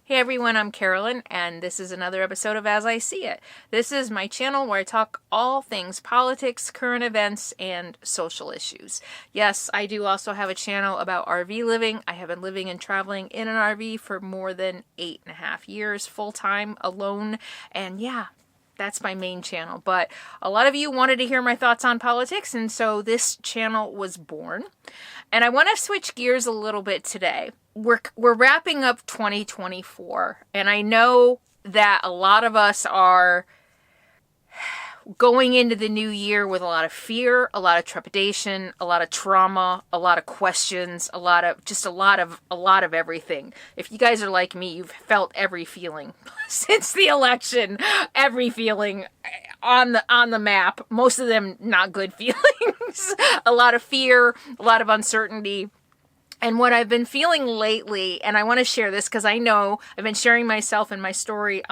Hey everyone, I'm Carolyn, and this is another episode of As I See It. This is my channel where I talk all things politics, current events, and social issues. Yes, I do also have a channel about RV living. I have been living and traveling in an RV for more than 8.5 years, full-time, alone, and yeah, that's my main channel. But a lot of you wanted to hear my thoughts on politics, and so this channel was born. And I want to switch gears a little bit today. We're wrapping up 2024, and I know that a lot of us are going into the new year with a lot of fear, a lot of trepidation, a lot of trauma, a lot of questions, a lot of everything. If you guys are like me, you've felt every feeling since the election, every feeling on the map, most of them not good feelings. A lot of fear, a lot of uncertainty. And what I've been feeling lately, and I want to share this because I know I've been sharing myself and my story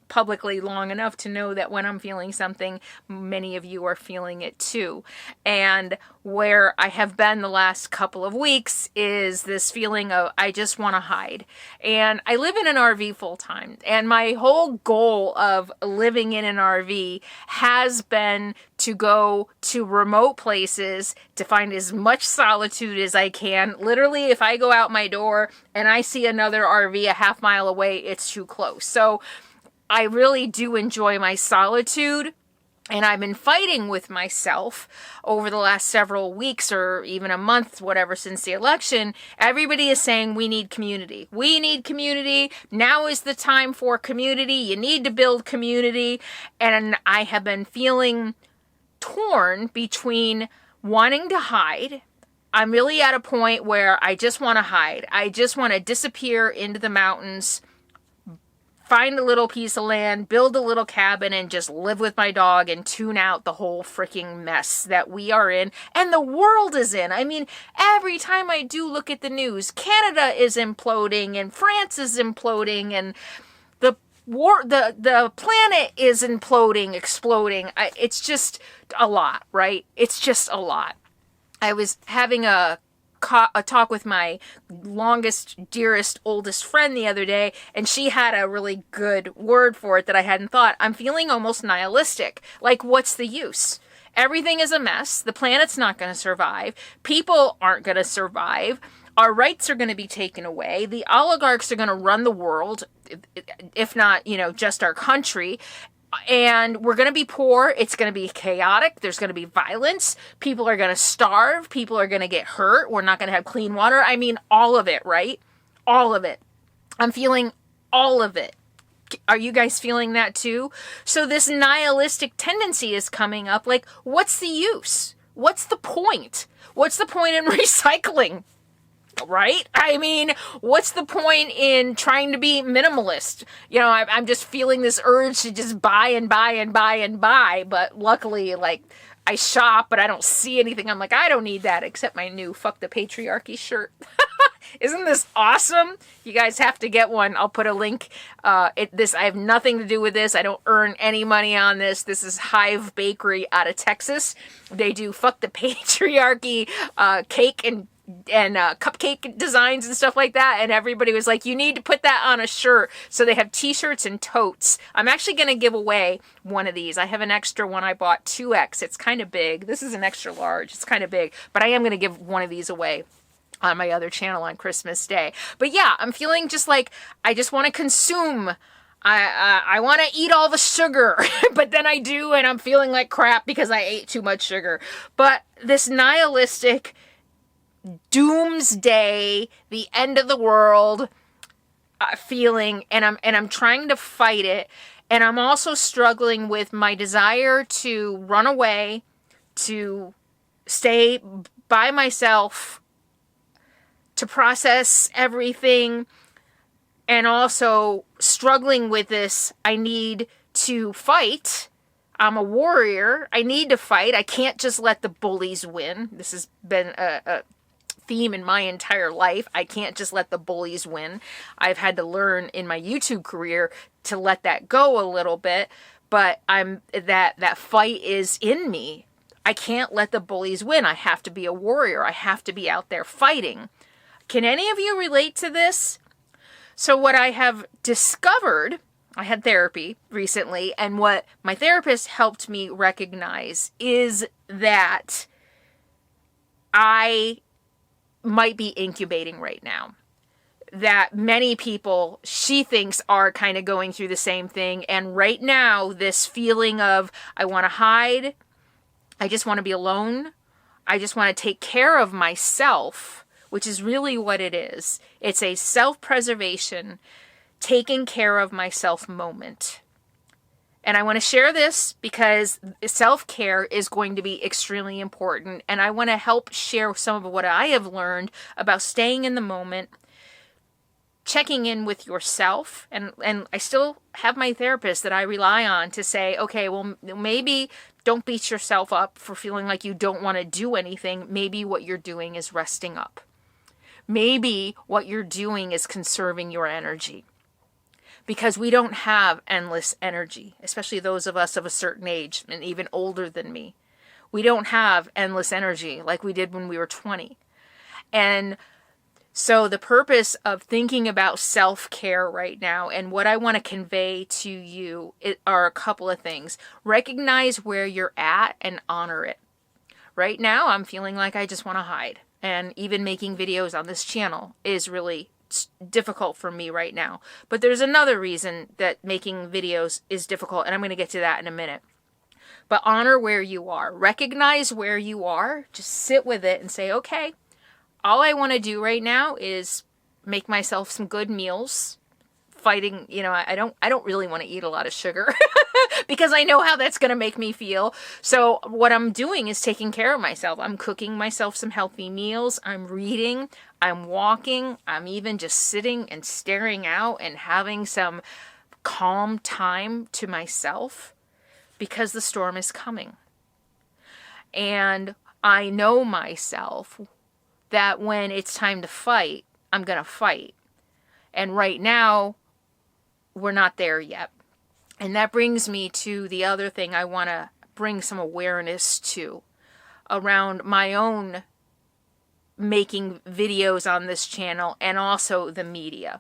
publicly long enough to know that when I'm feeling something, many of you are feeling it too. And where I have been the last couple of weeks is this feeling of I just want to hide. And I live in an RV full time. And my whole goal of living in an RV has been to go to remote places to find as much solitude as I can. Literally, if I go out my door and I see another RV a half mile away, it's too close. So I really do enjoy my solitude. And I've been fighting with myself over the last several weeks or even a month, whatever, since the election. Everybody is saying we need community. We need community. Now is the time for community. You need to build community. And I have been feeling torn between wanting to hide. I'm really at a point where I just want to hide. I just want to disappear into the mountains, find a little piece of land, build a little cabin, and just live with my dog and tune out the whole freaking mess that we are in and the world is in. I mean, every time I do look at the news, Canada is imploding and France is imploding and the planet is imploding, exploding. It's just a lot, right? It's just a lot. I was having a talk with my longest, dearest, oldest friend the other day, and she had a really good word for it that I hadn't thought. I'm feeling almost nihilistic. Like, what's the use? Everything is a mess. The planet's not going to survive. People aren't going to survive. Our rights are going to be taken away. The oligarchs are going to run the world, if not, just our country. And we're going to be poor. It's going to be chaotic. There's going to be violence. People are going to starve. People are going to get hurt. We're not going to have clean water. I mean, all of it, right? All of it. I'm feeling all of it. Are you guys feeling that too? So this nihilistic tendency is coming up. Like, what's the use? What's the point? What's the point in recycling? Right? I mean, what's the point in trying to be minimalist? I'm just feeling this urge to just buy and buy and buy and buy. But luckily, I shop, but I don't see anything. I'm like, I don't need that except my new Fuck the Patriarchy shirt. Isn't this awesome? You guys have to get one. I'll put a link. I have nothing to do with this. I don't earn any money on this. This is Hive Bakery out of Texas. They do Fuck the Patriarchy cake and cupcake designs and stuff like that, and everybody was like, you need to put that on a shirt. So they have t-shirts and totes. I'm actually going to give away one of these. I have an extra one I bought, 2X. It's kind of big. This is an extra large. It's kind of big, but I am going to give one of these away on my other channel on Christmas Day. But yeah, I'm feeling just like I just want to consume. I want to eat all the sugar, but then I do, and I'm feeling like crap because I ate too much sugar. But this nihilistic doomsday, the end of the world feeling, and I'm trying to fight it, and I'm also struggling with my desire to run away, to stay by myself, to process everything, and also struggling with this. I need to fight. I'm a warrior. I need to fight. I can't just let the bullies win. This has been a theme in my entire life. I can't just let the bullies win. I've had to learn in my YouTube career to let that go a little bit, but that fight is in me. I can't let the bullies win. I have to be a warrior. I have to be out there fighting. Can any of you relate to this? So what I have discovered, I had therapy recently, and what my therapist helped me recognize is that I might be incubating right now. That many people, she thinks, are kind of going through the same thing. And right now, this feeling of, I want to hide, I just want to be alone, I just want to take care of myself, which is really what it is. It's a self-preservation, taking care of myself moment. And I want to share this because self-care is going to be extremely important. And I want to help share some of what I have learned about staying in the moment, checking in with yourself. And I still have my therapist that I rely on to say, okay, well, maybe don't beat yourself up for feeling like you don't want to do anything. Maybe what you're doing is resting up. Maybe what you're doing is conserving your energy. Because we don't have endless energy, especially those of us of a certain age and even older than me. We don't have endless energy like we did when we were 20. And so the purpose of thinking about self-care right now and what I want to convey to you are a couple of things. Recognize where you're at and honor it. Right now, I'm feeling like I just want to hide. And even making videos on this channel is really difficult for me right now. But there's another reason that making videos is difficult, and I'm going to get to that in a minute. But honor where you are. Recognize where you are. Just sit with it and say, okay, all I want to do right now is make myself some good meals. Fighting, I don't really want to eat a lot of sugar because I know how that's going to make me feel. So what I'm doing is taking care of myself. I'm cooking myself some healthy meals. I'm reading. I'm walking. I'm even just sitting and staring out and having some calm time to myself because the storm is coming. And I know myself that when it's time to fight, I'm going to fight. And right now, we're not there yet. And that brings me to the other thing I want to bring some awareness to around my own making videos on this channel and also the media.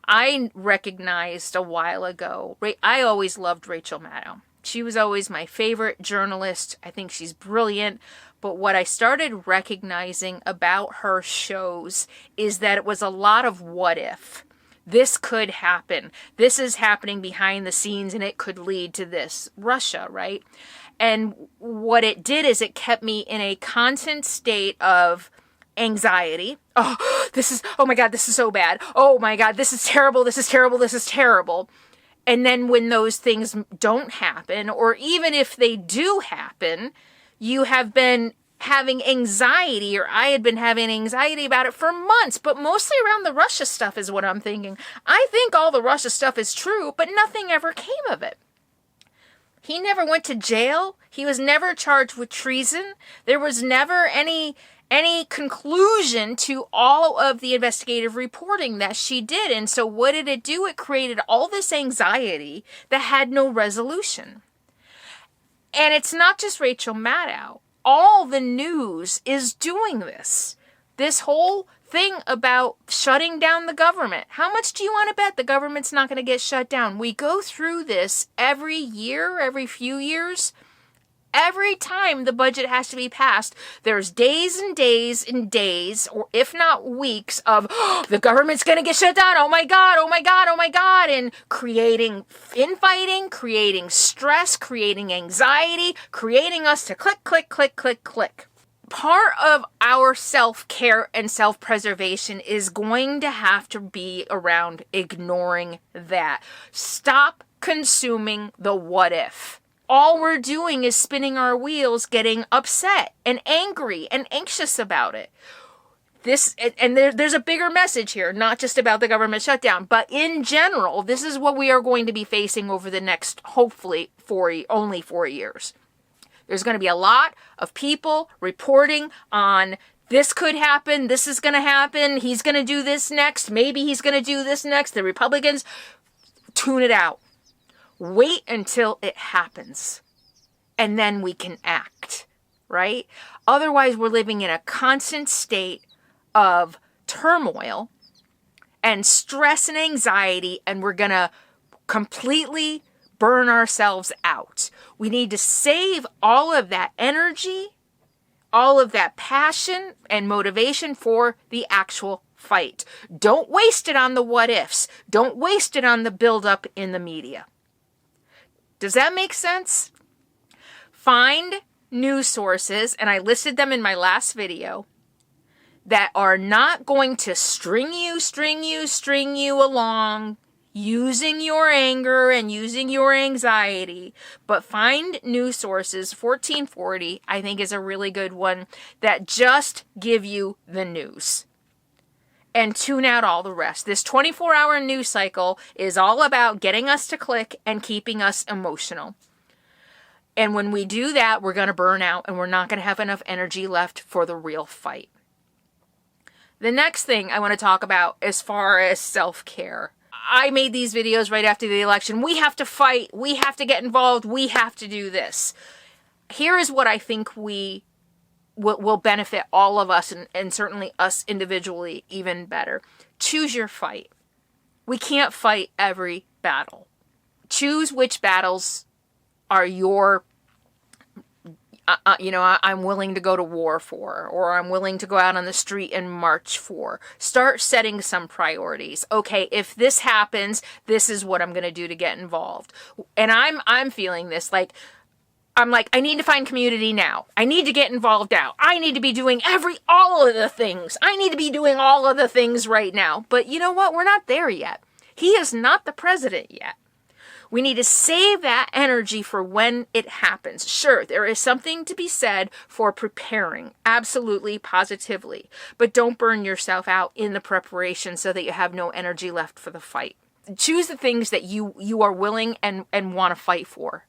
I recognized a while ago, I always loved Rachel Maddow. She was always my favorite journalist. I think she's brilliant. But what I started recognizing about her shows is that it was a lot of what if. This could happen. This is happening behind the scenes and it could lead to this. Russia, right? And what it did is it kept me in a constant state of anxiety. Oh my God, this is so bad. Oh my God, this is terrible. This is terrible. This is terrible. And then when those things don't happen, or even if they do happen, you have been having anxiety, or I had been having anxiety about it for months, but mostly around the Russia stuff is what I'm thinking. I think all the Russia stuff is true, but nothing ever came of it. He never went to jail. He was never charged with treason. There was never any conclusion to all of the investigative reporting that she did. And so what did it do? It created all this anxiety that had no resolution. And it's not just Rachel Maddow. All the news is doing this. This whole thing about shutting down the government. How much do you want to bet the government's not going to get shut down? We go through this every year, every few years. Every time the budget has to be passed, there's days and days and days, or if not weeks, of the government's going to get shut down. Oh my God, oh my God, oh my God. And creating infighting, creating stress, creating anxiety, creating us to click, click, click, click, click. Part of our self-care and self-preservation is going to have to be around ignoring that. Stop consuming the what if. All we're doing is spinning our wheels, getting upset and angry and anxious about it. There's a bigger message here, not just about the government shutdown, but in general, this is what we are going to be facing over the next, hopefully, only 4 years. There's going to be a lot of people reporting on this could happen, this is going to happen, he's going to do this next, maybe he's going to do this next. The Republicans, tune it out. Wait until it happens, and then we can act, right? Otherwise, we're living in a constant state of turmoil and stress and anxiety, and we're going to completely burn ourselves out. We need to save all of that energy, all of that passion and motivation for the actual fight. Don't waste it on the what ifs. Don't waste it on the buildup in the media. Does that make sense? Find news sources, and I listed them in my last video, that are not going to string you along using your anger and using your anxiety, but find news sources. 1440, I think, is a really good one that just give you the news and tune out all the rest. This 24-hour news cycle is all about getting us to click and keeping us emotional. And when we do that, we're going to burn out and we're not going to have enough energy left for the real fight. The next thing I want to talk about as far as self-care. I made these videos right after the election. We have to fight. We have to get involved. We have to do this. Here is what I think will benefit all of us, and certainly us individually even better. Choose your fight. We can't fight every battle. Choose which battles are your I'm willing to go to war for, or I'm willing to go out on the street and march for. Start setting some priorities. Okay, if this happens, this is what I'm going to do to get involved. And I'm feeling this, I'm like, I need to find community now. I need to get involved now. I need to be doing all of the things. I need to be doing all of the things right now. But you know what? We're not there yet. He is not the president yet. We need to save that energy for when it happens. Sure, there is something to be said for preparing, absolutely, positively, but don't burn yourself out in the preparation so that you have no energy left for the fight. Choose the things that you are willing and want to fight for.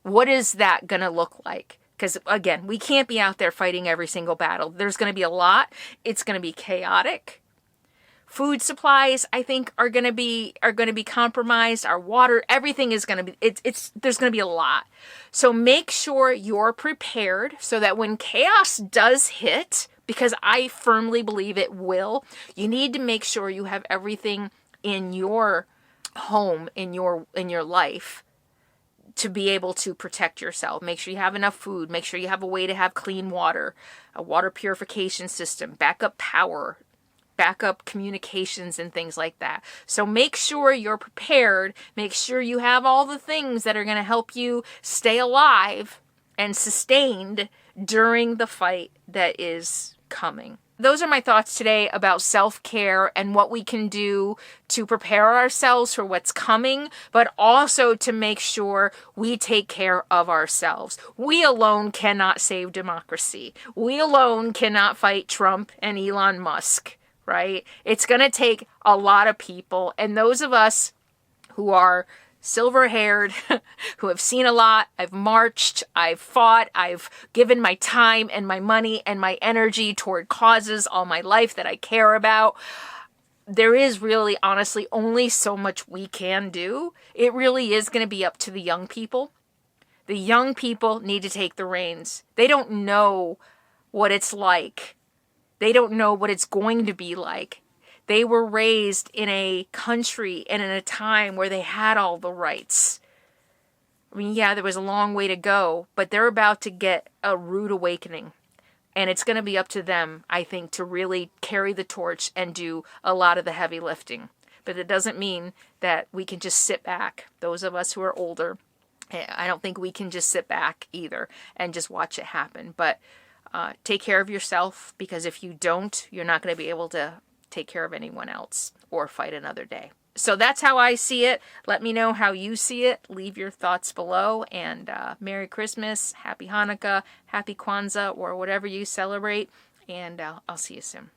What is that going to look like? Because again, we can't be out there fighting every single battle. There's going to be a lot. It's going to be chaotic. Food supplies, I think, are going to be compromised. Our water, everything is going to be, there's going to be a lot. So make sure you're prepared so that when chaos does hit, because I firmly believe it will, you need to make sure you have everything in your home, in your life, to be able to protect yourself. Make sure you have enough food. Make sure you have a way to have clean water, a water purification system, backup power, backup communications, and things like that. So make sure you're prepared. Make sure you have all the things that are going to help you stay alive and sustained during the fight that is coming. Those are my thoughts today about self-care and what we can do to prepare ourselves for what's coming, but also to make sure we take care of ourselves. We alone cannot save democracy. We alone cannot fight Trump and Elon Musk. Right? It's going to take a lot of people. And those of us who are silver-haired, who have seen a lot, I've marched, I've fought, I've given my time and my money and my energy toward causes all my life that I care about. There is really, honestly, only so much we can do. It really is going to be up to the young people. The young people need to take the reins. They don't know what it's like. They don't know what it's going to be like. They were raised in a country and in a time where they had all the rights. I mean, yeah, there was a long way to go, but they're about to get a rude awakening. And it's going to be up to them, I think, to really carry the torch and do a lot of the heavy lifting. But it doesn't mean that we can just sit back. Those of us who are older, I don't think we can just sit back either and just watch it happen. But take care of yourself, because if you don't, you're not going to be able to take care of anyone else or fight another day. So that's how I see it. Let me know how you see it. Leave your thoughts below, and Merry Christmas, Happy Hanukkah, Happy Kwanzaa, or whatever you celebrate, and I'll see you soon.